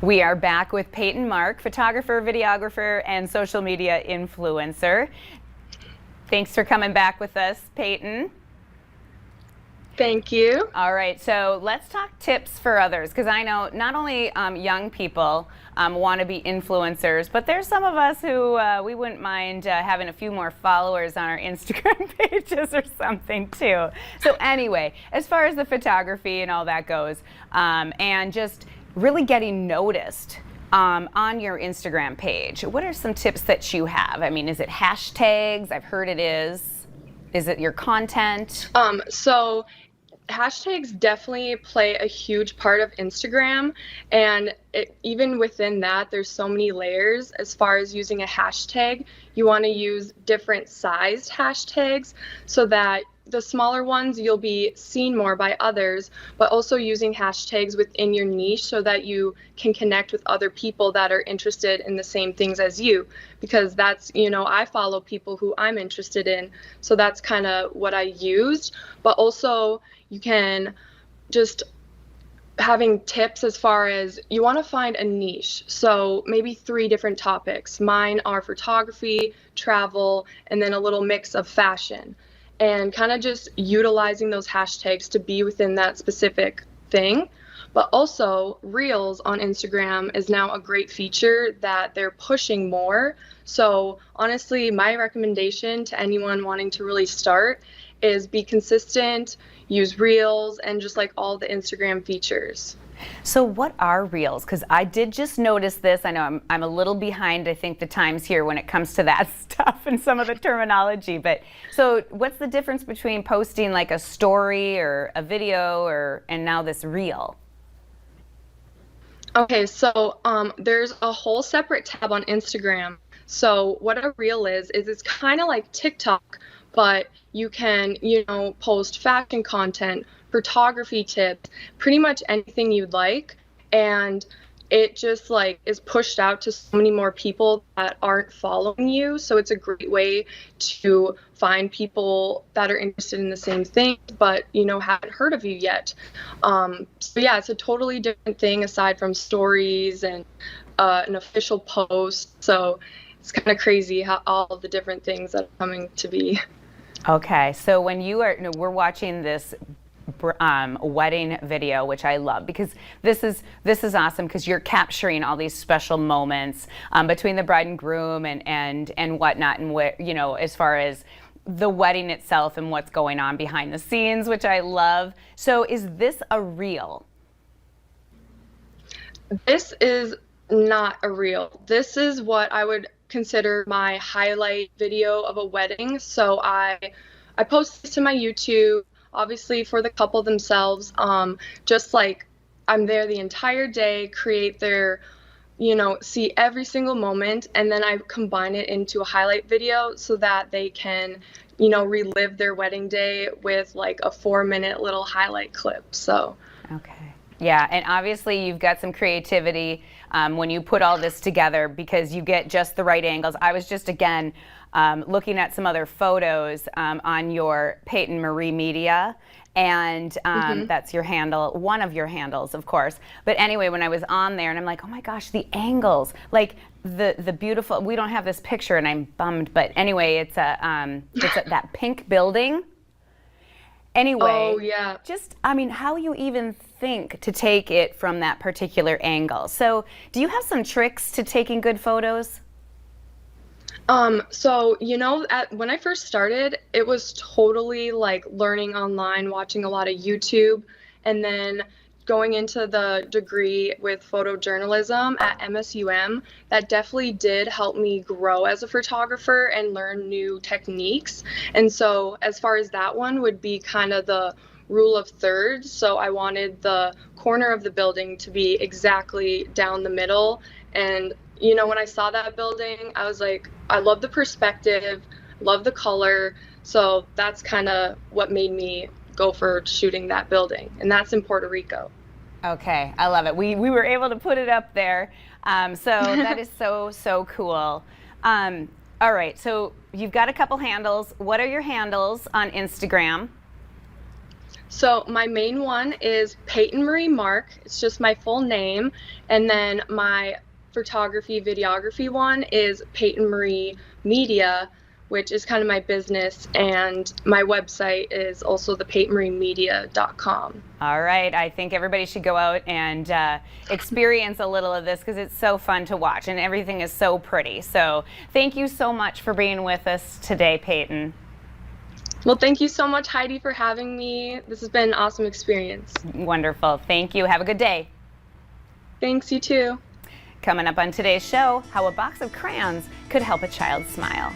We are back with Peyton Mark, photographer, videographer, and social media influencer. Thanks for coming back with us, Peyton. Thank you. All right, so let's talk tips for others, because I know not only young people want to be influencers, but there's some of us who we wouldn't mind having a few more followers on our Instagram pages or something too. So anyway, as far as the photography and all that goes, and just really getting noticed on your Instagram page, what are some tips that you have? I mean, is it hashtags? I've heard it is. Is it your content? So hashtags definitely play a huge part of Instagram, and even within that, there's so many layers. As far as using a hashtag, you want to use different sized hashtags so that the smaller ones you'll be seen more by others, but also using hashtags within your niche so that you can connect with other people that are interested in the same things as you, because that's, I follow people who I'm interested in, so that's kind of what I used. But also you can just having tips as far as you want to find a niche. So maybe 3 different topics. Mine are photography, travel, and then a little mix of fashion. And kind of just utilizing those hashtags to be within that specific thing. But also, Reels on Instagram is now a great feature that they're pushing more. So honestly, my recommendation to anyone wanting to really start is be consistent, use Reels, and just like all the Instagram features. So what are Reels? Because I did just notice this. I know I'm a little behind, I think, the times here when it comes to that stuff and some of the terminology. But so what's the difference between posting like a story or a video and now this Reel? Okay, so there's a whole separate tab on Instagram. So what a Reel is it's kind of like TikTok, but you can, post fashion content, photography tips, pretty much anything you'd like. And it just like is pushed out to so many more people that aren't following you. So it's a great way to find people that are interested in the same thing, but haven't heard of you yet. So yeah, it's a totally different thing aside from stories and an official post. So it's kind of crazy how all the different things that are coming to be. Okay, so when we're watching this wedding video, which I love, because this is awesome, because you're capturing all these special moments between the bride and groom and whatnot, and as far as the wedding itself and what's going on behind the scenes, which I love. So is this a Reel? This is not a Reel. This is what I would consider my highlight video of a wedding. So I post this to my YouTube, obviously for the couple themselves, just like I'm there the entire day, create their, see every single moment, and then I combine it into a highlight video so that they can, relive their wedding day with like a 4-minute little highlight clip. So okay. Yeah, and obviously you've got some creativity when you put all this together, because you get just the right angles. I was just, again, looking at some other photos on your Peyton Marie Media, and that's your handle, one of your handles, of course. But anyway, when I was on there, and I'm like, oh my gosh, the angles, like the beautiful, we don't have this picture, and I'm bummed, but anyway, it's that pink building. Anyway, oh yeah, just, I mean, how you even think to take it from that particular angle. So do you have some tricks to taking good photos? So, when I first started, it was totally like learning online, watching a lot of YouTube, and then going into the degree with photojournalism at MSUM. That definitely did help me grow as a photographer and learn new techniques. And so as far as that one would be kind of the rule of thirds. So I wanted the corner of the building to be exactly down the middle. And when I saw that building, I was like, I love the perspective, love the color. So that's kind of what made me go for shooting that building. And that's in Puerto Rico. Okay, I love it. We were able to put it up there. So that is so cool. All right, so you've got a couple handles. What are your handles on Instagram? So my main one is Peyton Marie Mark. It's just my full name. And then my photography, videography one is Peyton Marie Media, which is kind of my business. And my website is also the PeytonMarieMedia.com. All right, I think everybody should go out and experience a little of this because it's so fun to watch and everything is so pretty. So thank you so much for being with us today, Peyton. Well, thank you so much, Heidi, for having me. This has been an awesome experience. Wonderful. Thank you. Have a good day. Thanks, you too. Coming up on today's show, how a box of crayons could help a child smile.